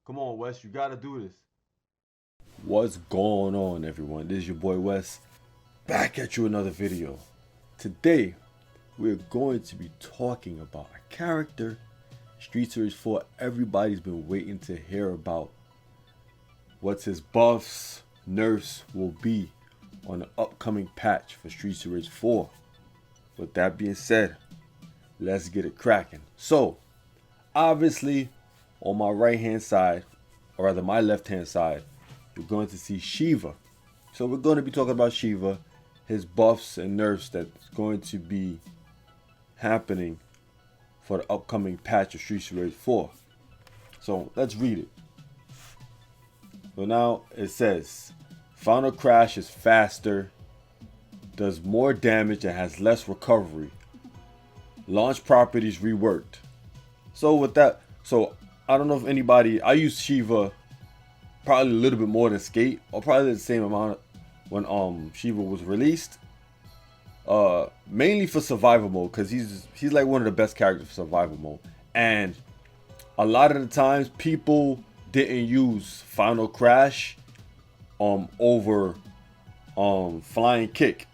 Come on, Wes, you gotta do this. What's going on, everyone? This is your boy Wes, back at you another video. Today we're going to be talking about a character Street Series 4 everybody's been waiting to hear about. What his buffs, nerfs will be on the upcoming patch for Street Series 4. With that being said, let's get it cracking. So obviously on my right hand side, or rather my left hand side, you're going to see Shiva. So we're going to be talking about Shiva, his buffs and nerfs that's going to be happening for the upcoming patch of Street Series 4. So let's read it. So now it says, Final Crash is faster, does more damage and has less recovery. Launch properties reworked. So with that, I don't know if anybody, I use Shiva probably a little bit more than Skate, or probably the same amount when Shiva was released. Mainly for survival mode, because he's like one of the best characters for survival mode. And a lot of the times people didn't use Final Crash over Flying Kick,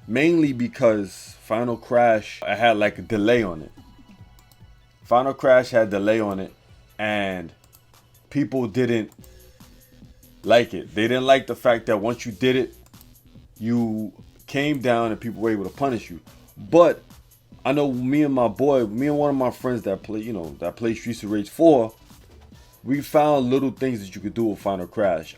mainly because Final Crash had like a delay on it. Final Crash had delay on it, and people didn't like it. They didn't like the fact that once you did it, you came down and people were able to punish you. But I know me and one of my friends that play Streets of Rage 4, we found little things that you could do with Final Crash.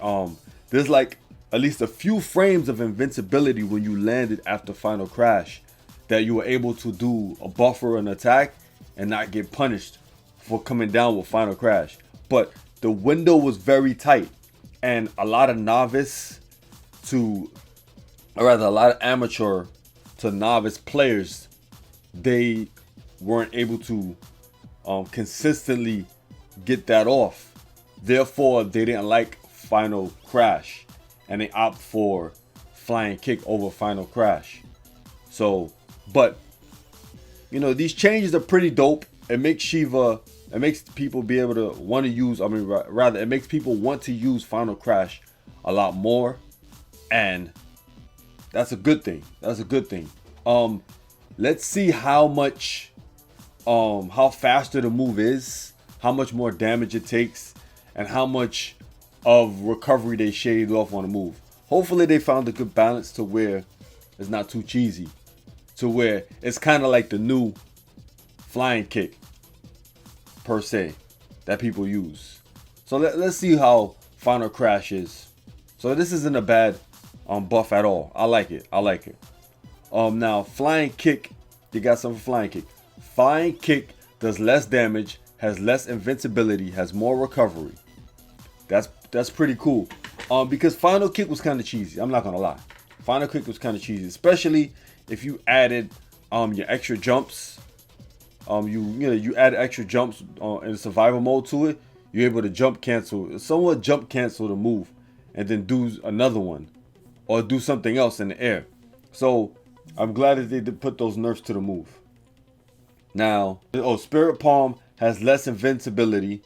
There's like at least a few frames of invincibility when you landed after Final Crash that you were able to do a buffer and attack and not get punished for coming down with Final Crash. But the window was very tight, and a lot of amateur to novice players, they weren't able to consistently get that off. Therefore, they didn't like Final Crash, and they opt for Flying Kick over Final Crash. So, but these changes are pretty dope. It makes people be able to want to use, it makes people want to use Final Crash a lot more, and that's a good thing. Let's see how faster the move is, how much more damage it takes, and how much of recovery they shaved off on the move. Hopefully they found a good balance to where it's not too cheesy, to where it's kind of like the new Flying Kick per se that people use. So let's see how Final Crash is. So this isn't a bad buff at all. I like it. Now Flying Kick, they got something for Flying Kick. Flying Kick does less damage, has less invincibility, has more recovery. That's pretty cool. Because Final Kick was kind of cheesy. I'm not gonna lie. Final Kick was kind of cheesy, especially if you added your extra jumps. You add extra jumps in survival mode to it. You're able to somewhat jump cancel the move, and then do another one, or do something else in the air. So I'm glad that they did put those nerfs to the move. Now, Spirit Palm has less invincibility,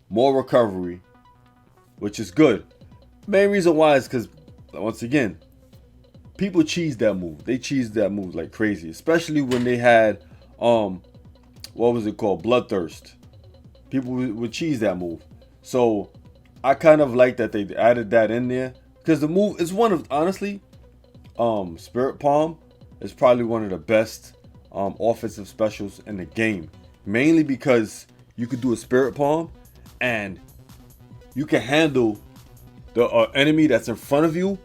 more recovery, which is good. Main reason why is because, once again, people cheese that move. They cheese that move like crazy, especially when they had what was it called, Bloodthirst. People would cheese that move. So I kind of like that they added that in there, because the move is one of, honestly, Spirit Palm is probably one of the best offensive specials in the game, mainly because you could do a Spirit Palm and you can handle the enemy that's in front of you,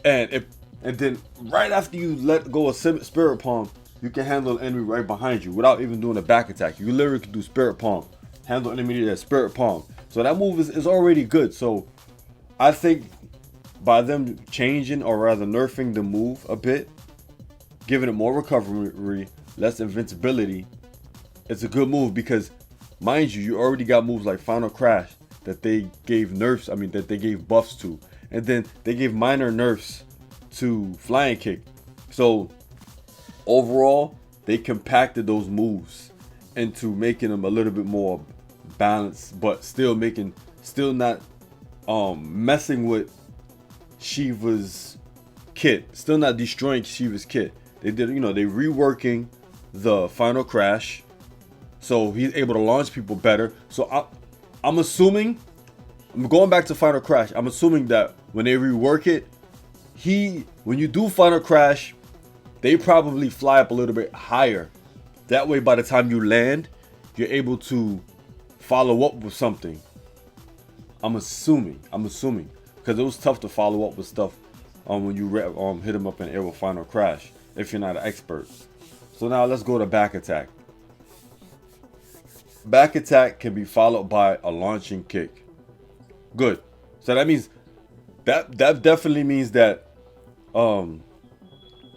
and then right after you let go of Spirit Palm, you can handle an enemy right behind you without even doing a back attack. You literally can do Spirit Palm, handle an enemy that Spirit Palm. So that move is already good. So I think by them changing, or rather nerfing the move a bit, giving it more recovery, less invincibility, it's a good move. Because mind you already got moves like Final Crash that they gave nerfs, that they gave buffs to, and then they gave minor nerfs to Flying Kick. So overall, they compacted those moves into making them a little bit more balanced, but still still not messing with Shiva's kit, still not destroying Shiva's kit. They did, they reworking the Final Crash, so he's able to launch people better. So I'm assuming, I'm going back to Final Crash. I'm assuming that when they rework it, when you do Final Crash, they probably fly up a little bit higher. That way, by the time you land, you're able to follow up with something. I'm assuming, because it was tough to follow up with stuff when you hit them up in the air with Final Crash, if you're not an expert. So now let's go to back attack. Back attack can be followed by a launching kick. Good. So that means that definitely means that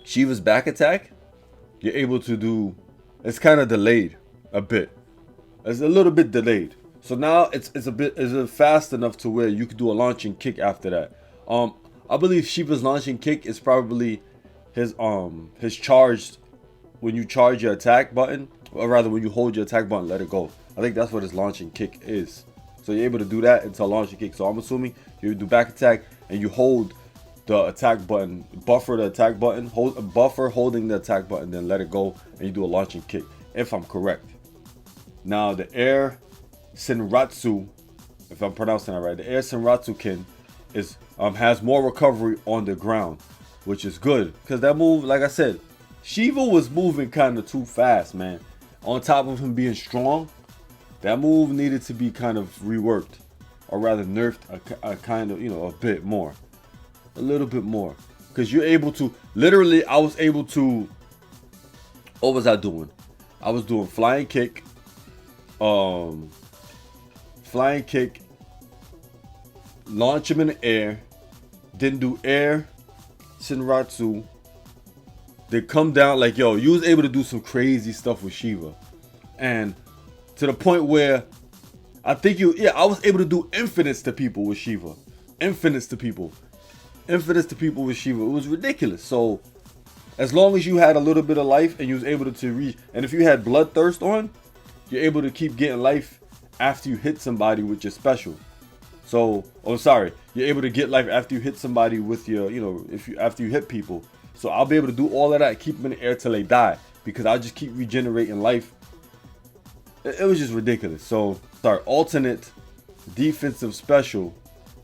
Shiva's back attack, you're able to do, it's kind of delayed a bit. It's a little bit delayed. So now it's fast enough to where you could do a launching kick after that. I believe Shiva's launching kick is probably his charged, when you charge your attack button, or rather when you hold your attack button, let it go. I think that's what his launching kick is. So you're able to do that into a launching kick. So I'm assuming you do back attack and you hold the attack button, buffer the attack button, holding the attack button, then let it go, and you do a launching kick, if I'm correct. Now the Air Senratsu, if I'm pronouncing that right, the Air Senratsu Kin is has more recovery on the ground, which is good, because that move, like I said, Shiva was moving kind of too fast, man. On top of him being strong, that move needed to be kind of reworked, or rather nerfed a kind of, a bit more, a little bit more, because you're able to literally. I was able to. What was I doing? I was doing flying kick, launch him in the air, then do air Senratsu. They come down like, yo, you was able to do some crazy stuff with Shiva, and to the point where I think I was able to do infinites to people with Shiva, infinites to people with Shiva. It was ridiculous. So as long as you had a little bit of life and you was able to reach, and if you had bloodthirst on, you're able to keep getting life after you hit somebody with your special. So, you're able to get life after you hit somebody with your, after you hit people. So I'll be able to do all of that, keep them in the air till they die, because I'll just keep regenerating life. It was just ridiculous. So, alternate defensive special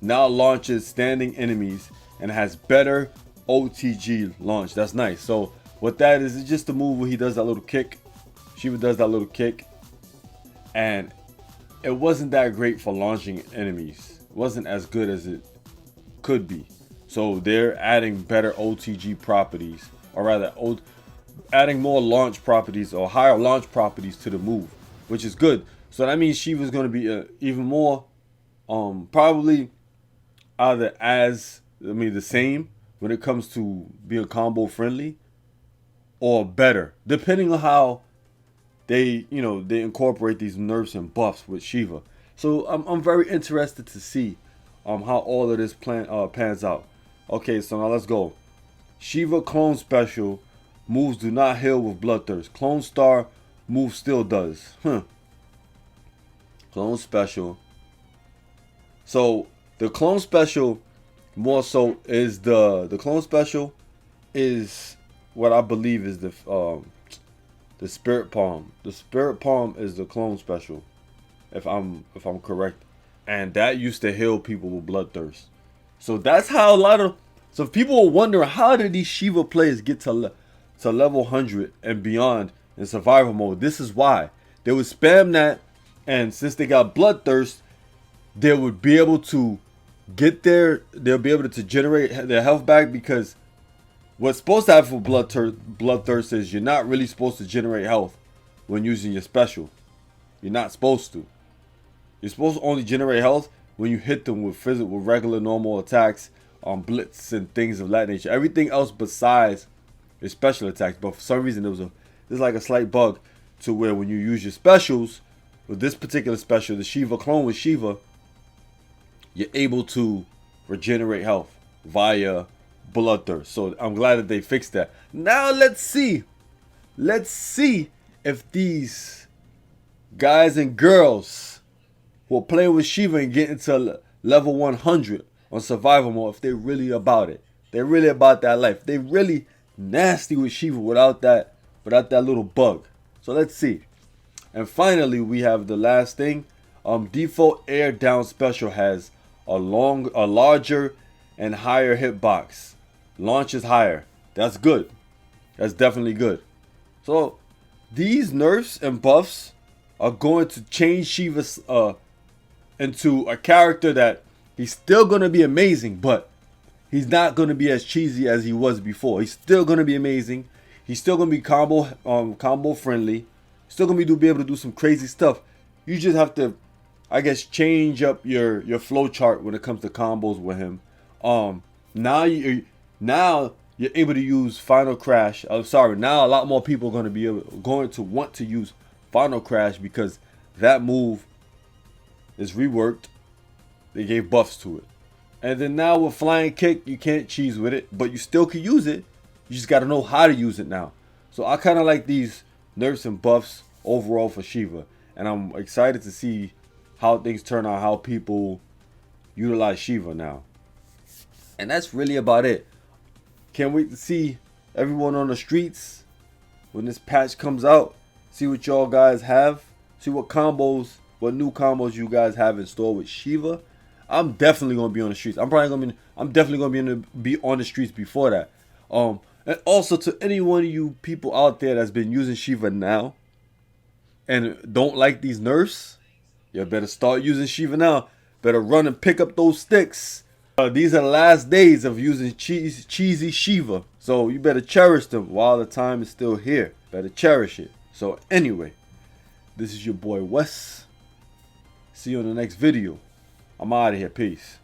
now launches standing enemies and has better OTG launch. That's nice. So what that is, it's just a move where he does that little kick. Shiva does that little kick, and it wasn't that great for launching enemies. It wasn't as good as it could be. So they're adding better OTG properties, or rather adding more launch properties or higher launch properties to the move, which is good. So that means Shiva's going to be even more probably either the same when it comes to being combo friendly, or better, depending on how they incorporate these nerfs and buffs with Shiva. So I'm very interested to see how all of this pans out. Okay, so now let's go. Shiva clone special moves do not heal with bloodthirst. Clone star move still does. Clone special. So the clone special more so is the clone special is what I believe is the spirit palm. The spirit palm is the clone special, if I'm correct, and that used to heal people with bloodthirst. So that's how so if people were wondering how did these Shiva players get to level 100 and beyond in survival mode, this is why. They would spam that, and since they got bloodthirst, they would be able to they'll be able to generate their health back, because what's supposed to happen for bloodthirst is you're not really supposed to generate health when using your special. You're not supposed to. You're supposed to only generate health when you hit them with regular normal attacks, blitz and things of that nature. Everything else besides your special attacks. But for some reason there's like a slight bug to where when you use your specials, with this particular special, the Shiva clone with Shiva, you're able to regenerate health via bloodthirst. So I'm glad that they fixed that. Now let's see if these guys and girls who are playing with Shiva and getting to level 100 on survival mode if they're really about it. They're really about that life. They're really nasty with Shiva without that little bug. So let's see. And finally, we have the last thing. Default air down special has a larger and higher hitbox. Launch is higher. That's good. That's definitely good. So these nerfs and buffs are going to change Shiva into a character that he's still going to be amazing, but he's not going to be as cheesy as he was before. He's still going to be amazing. He's still going to be combo friendly. Still going to be able to do some crazy stuff. You just have to, I guess, change up your flow chart when it comes to combos with him. Now you're able to use Final Crash. Now a lot more people are going to want to use Final Crash because that move is reworked. They gave buffs to it. And then now with Flying Kick, you can't cheese with it, but you still can use it. You just got to know how to use it now. So I kind of like these nerfs and buffs overall for Shiva. And I'm excited to see how things turn out, how people utilize Shiva now. And that's really about it. Can't wait to see everyone on the streets when this patch comes out. See what y'all guys have. See what new combos you guys have in store with Shiva. I'm definitely gonna be on the streets. I'm definitely gonna be on the streets before that. And also to any one of you people out there that's been using Shiva now and don't like these nerfs, you better start using Shiva now. Better run and pick up those sticks. These are the last days of using cheesy Shiva. So you better cherish them while the time is still here. Better cherish it. So anyway, this is your boy Wes. See you in the next video. I'm out of here. Peace.